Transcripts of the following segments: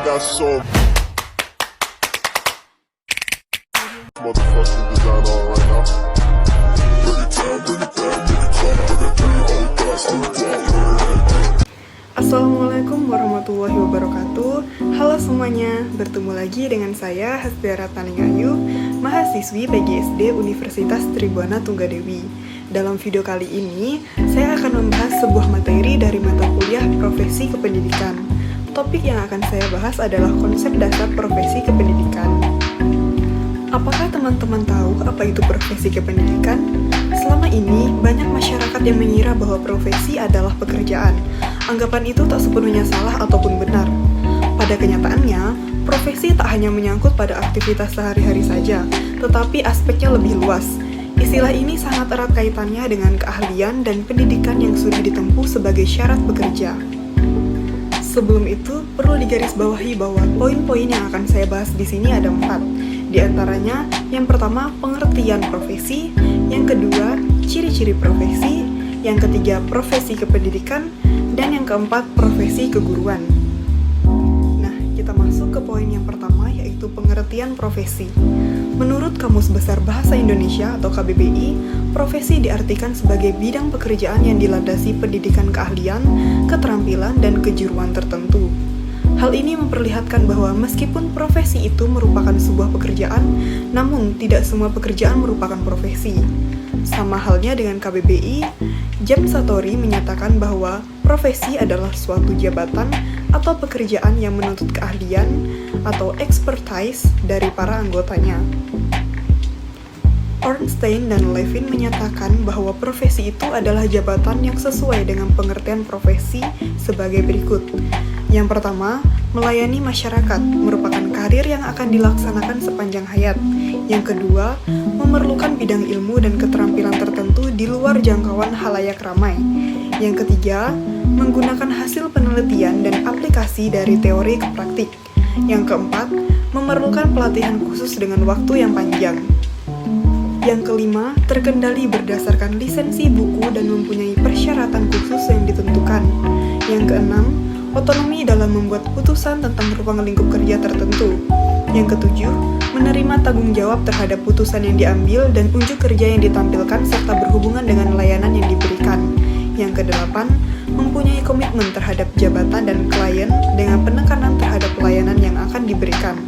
got so motherfucking design on right now. Bring it down, bring it down, bring it down, bring it down, all that's on the Assalamualaikum warahmatullahi wabarakatuh. Halo semuanya, bertemu lagi dengan saya Hasbiara Taningayu, mahasiswi PGSD Universitas Tribuana Tunggadewi. Dalam video kali ini, saya akan membahas sebuah materi dari mata kuliah Profesi Kependidikan. Topik yang akan saya bahas adalah konsep dasar profesi kependidikan. Apakah teman-teman tahu apa itu profesi kependidikan? Selama ini, banyak masyarakat yang mengira bahwa profesi adalah pekerjaan. Anggapan itu tak sepenuhnya salah ataupun benar. Pada kenyataannya, profesi tak hanya menyangkut pada aktivitas sehari-hari saja, tetapi aspeknya lebih luas. Istilah ini sangat erat kaitannya dengan keahlian dan pendidikan yang sudah ditempuh sebagai syarat bekerja. Sebelum itu, perlu digarisbawahi bahwa poin-poin yang akan saya bahas di sini ada 4. Di antaranya, yang pertama, pengertian profesi, yang kedua, ciri-ciri profesi, yang ketiga, profesi kependidikan, dan yang keempat, profesi keguruan. Nah, kita masuk ke poin yang pertama, yaitu pengertian profesi. Menurut Kamus Besar Bahasa Indonesia atau KBBI, profesi diartikan sebagai bidang pekerjaan yang dilandasi pendidikan keahlian, keterampilan, dan kejuruan tertentu. Hal ini memperlihatkan bahwa meskipun profesi itu merupakan sebuah pekerjaan, namun tidak semua pekerjaan merupakan profesi. Sama halnya dengan KBBI, James Satori menyatakan bahwa profesi adalah suatu jabatan atau pekerjaan yang menuntut keahlian atau expertise dari para anggotanya. Ornstein dan Levin menyatakan bahwa profesi itu adalah jabatan yang sesuai dengan pengertian profesi sebagai berikut. Yang pertama, melayani masyarakat merupakan karir yang akan dilaksanakan sepanjang hayat. Yang kedua, memerlukan bidang ilmu dan keterampilan tertentu di luar jangkauan halayak ramai. Yang ketiga, menggunakan hasil penelitian dan aplikasi dari teori ke praktik. Yang keempat, memerlukan pelatihan khusus dengan waktu yang panjang. Yang kelima, terkendali berdasarkan lisensi buku dan mempunyai persyaratan khusus yang ditentukan. Yang keenam, otonomi dalam membuat putusan tentang ruang lingkup kerja tertentu. Yang ketujuh, menerima tanggung jawab terhadap putusan yang diambil dan unjuk kerja yang ditampilkan serta berhubungan dengan layanan yang diberikan. Yang kedelapan, mempunyai komitmen terhadap jabatan dan klien dengan penekanan terhadap pelayanan yang akan diberikan.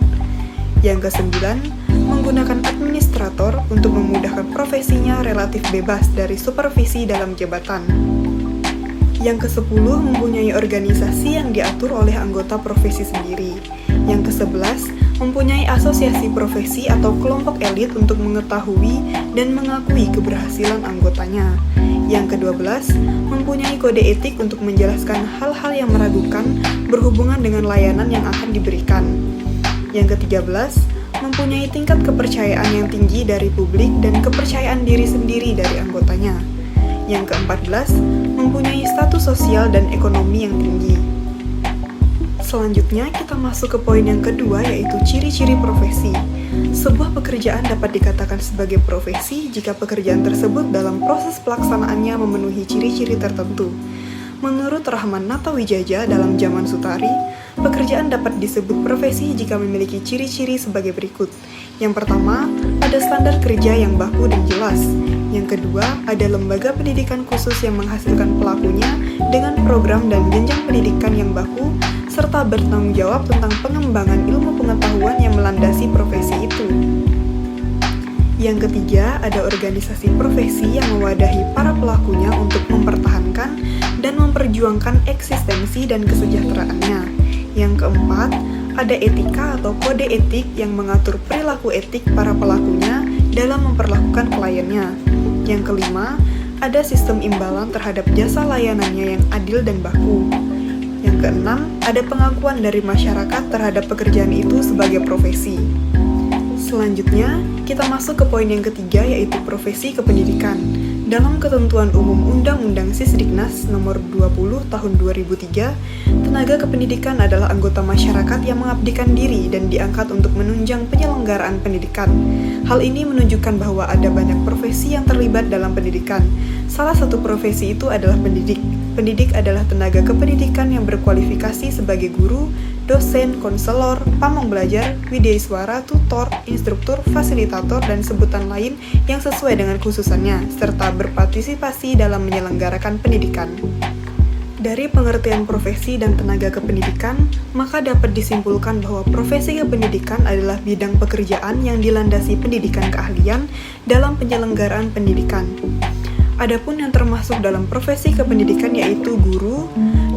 Yang kesembilan, menggunakan administrator untuk memudahkan profesinya relatif bebas dari supervisi dalam jabatan. Yang kesepuluh, mempunyai organisasi yang diatur oleh anggota profesi sendiri. Yang kesebelas, mempunyai asosiasi profesi atau kelompok elit untuk mengetahui dan mengakui keberhasilan anggotanya. Yang ke-12, mempunyai kode etik untuk menjelaskan hal-hal yang meragukan berhubungan dengan layanan yang akan diberikan. Yang ke-13, mempunyai tingkat kepercayaan yang tinggi dari publik dan kepercayaan diri sendiri dari anggotanya. Yang ke-14, mempunyai status sosial dan ekonomi yang tinggi. Selanjutnya, kita masuk ke poin yang kedua, yaitu ciri-ciri profesi. Sebuah pekerjaan dapat dikatakan sebagai profesi jika pekerjaan tersebut dalam proses pelaksanaannya memenuhi ciri-ciri tertentu. Menurut Rahman Natawijaja dalam Zaman Sutari, pekerjaan dapat disebut profesi jika memiliki ciri-ciri sebagai berikut. Yang pertama, ada standar kerja yang baku dan jelas. Yang kedua, ada lembaga pendidikan khusus yang menghasilkan pelakunya dengan program dan jenjang pendidikan yang baku, serta bertanggung jawab tentang pengembangan ilmu pengetahuan yang melandasi profesi itu. Yang ketiga, ada organisasi profesi yang mewadahi para pelakunya untuk mempertahankan dan memperjuangkan eksistensi dan kesejahteraannya. Yang keempat, ada etika atau kode etik yang mengatur perilaku etik para pelakunya dalam memperlakukan kliennya. Yang kelima, ada sistem imbalan terhadap jasa layanannya yang adil dan baku. Yang keenam, ada pengakuan dari masyarakat terhadap pekerjaan itu sebagai profesi. Selanjutnya, kita masuk ke poin yang ketiga, yaitu profesi kependidikan. Dalam Ketentuan Umum Undang-Undang Sisdiknas Nomor 20 Tahun 2003, tenaga kependidikan adalah anggota masyarakat yang mengabdikan diri dan diangkat untuk menunjang penyelenggaraan pendidikan. Hal ini menunjukkan bahwa ada banyak profesi yang terlibat dalam pendidikan. Salah satu profesi itu adalah pendidik. Pendidik adalah tenaga kependidikan yang berkualifikasi sebagai guru dosen, konselor, pamong belajar, wideiswara, tutor, instruktur, fasilitator, dan sebutan lain yang sesuai dengan khususannya, serta berpartisipasi dalam menyelenggarakan pendidikan. Dari pengertian profesi dan tenaga kependidikan, maka dapat disimpulkan bahwa profesi kependidikan adalah bidang pekerjaan yang dilandasi pendidikan keahlian dalam penyelenggaraan pendidikan. Adapun yang termasuk dalam profesi kependidikan yaitu guru,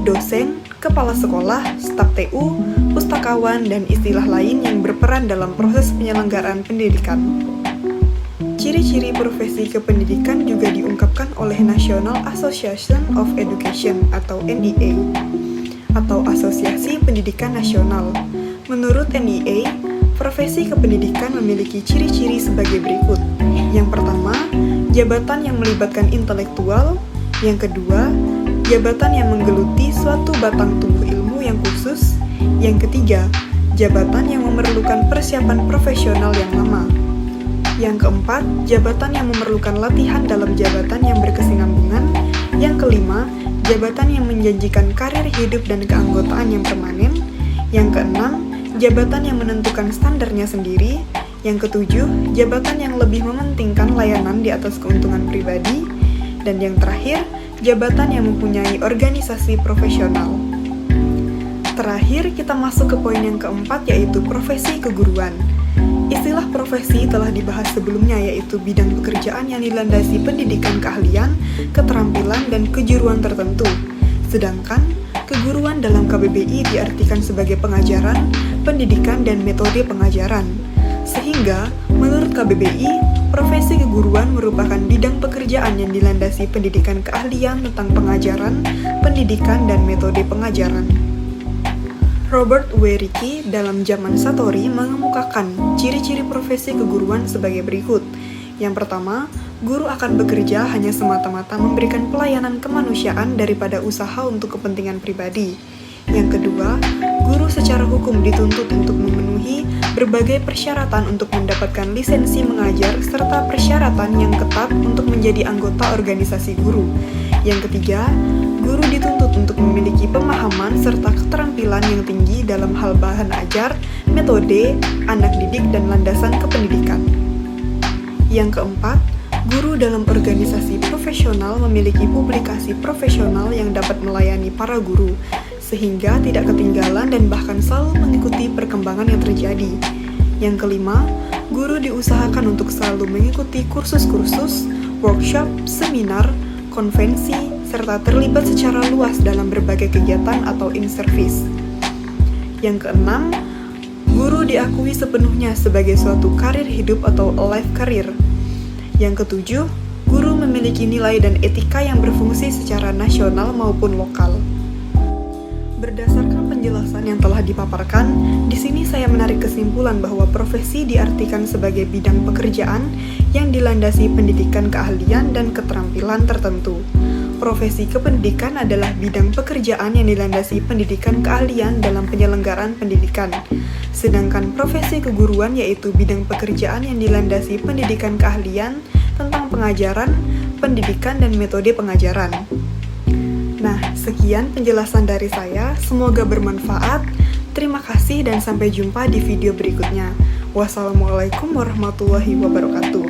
dosen, kepala sekolah, staf TU, pustakawan, dan istilah lain yang berperan dalam proses penyelenggaraan pendidikan. Ciri-ciri profesi kependidikan juga diungkapkan oleh National Association of Education atau NEA, atau Asosiasi Pendidikan Nasional. Menurut NEA, profesi kependidikan memiliki ciri-ciri sebagai berikut. Yang pertama, jabatan yang melibatkan intelektual. Yang kedua, jabatan yang menggeluti suatu batang tubuh ilmu yang khusus. Yang ketiga, jabatan yang memerlukan persiapan profesional yang lama. Yang keempat, jabatan yang memerlukan latihan dalam jabatan yang berkesinambungan. Yang kelima, jabatan yang menjanjikan karir hidup dan keanggotaan yang permanen. Yang keenam, jabatan yang menentukan standarnya sendiri. Yang ketujuh, jabatan yang lebih mementingkan layanan di atas keuntungan pribadi. Dan yang terakhir, jabatan yang mempunyai organisasi profesional. Terakhir, kita masuk ke poin yang keempat, yaitu profesi keguruan. Istilah profesi telah dibahas sebelumnya, yaitu bidang pekerjaan yang dilandasi pendidikan keahlian, keterampilan, dan kejuruan tertentu. Sedangkan, keguruan dalam KBBI diartikan sebagai pengajaran, pendidikan, dan metode pengajaran. Sehingga, menurut KBBI, profesi keguruan merupakan bidang pekerjaan yang dilandasi pendidikan keahlian tentang pengajaran, pendidikan, dan metode pengajaran. Robert W. Ritchie dalam Zaman Satori mengemukakan ciri-ciri profesi keguruan sebagai berikut. Yang pertama, guru akan bekerja hanya semata-mata memberikan pelayanan kemanusiaan daripada usaha untuk kepentingan pribadi. Yang kedua, guru secara hukum dituntut untuk memenuhi berbagai persyaratan untuk mendapatkan lisensi mengajar serta persyaratan yang ketat untuk menjadi anggota organisasi guru. Yang ketiga, guru dituntut untuk memiliki pemahaman serta keterampilan yang tinggi dalam hal bahan ajar, metode, anak didik, dan landasan kependidikan. Yang keempat, guru dalam organisasi profesional memiliki publikasi profesional yang dapat melayani para guru, sehingga tidak ketinggalan dan bahkan selalu mengikuti perkembangan yang terjadi. Yang kelima, guru diusahakan untuk selalu mengikuti kursus-kursus, workshop, seminar, konvensi, serta terlibat secara luas dalam berbagai kegiatan atau in-service. Yang keenam, guru diakui sepenuhnya sebagai suatu karir hidup atau a life career. Yang ketujuh, guru memiliki nilai dan etika yang berfungsi secara nasional maupun lokal. Berdasarkan penjelasan yang telah dipaparkan, di sini saya menarik kesimpulan bahwa profesi diartikan sebagai bidang pekerjaan yang dilandasi pendidikan keahlian dan keterampilan tertentu. Profesi kependidikan adalah bidang pekerjaan yang dilandasi pendidikan keahlian dalam penyelenggaraan pendidikan. Sedangkan profesi keguruan yaitu bidang pekerjaan yang dilandasi pendidikan keahlian tentang pengajaran, pendidikan, dan metode pengajaran. Nah, sekian penjelasan dari saya. Semoga bermanfaat. Terima kasih dan sampai jumpa di video berikutnya. Wassalamualaikum warahmatullahi wabarakatuh.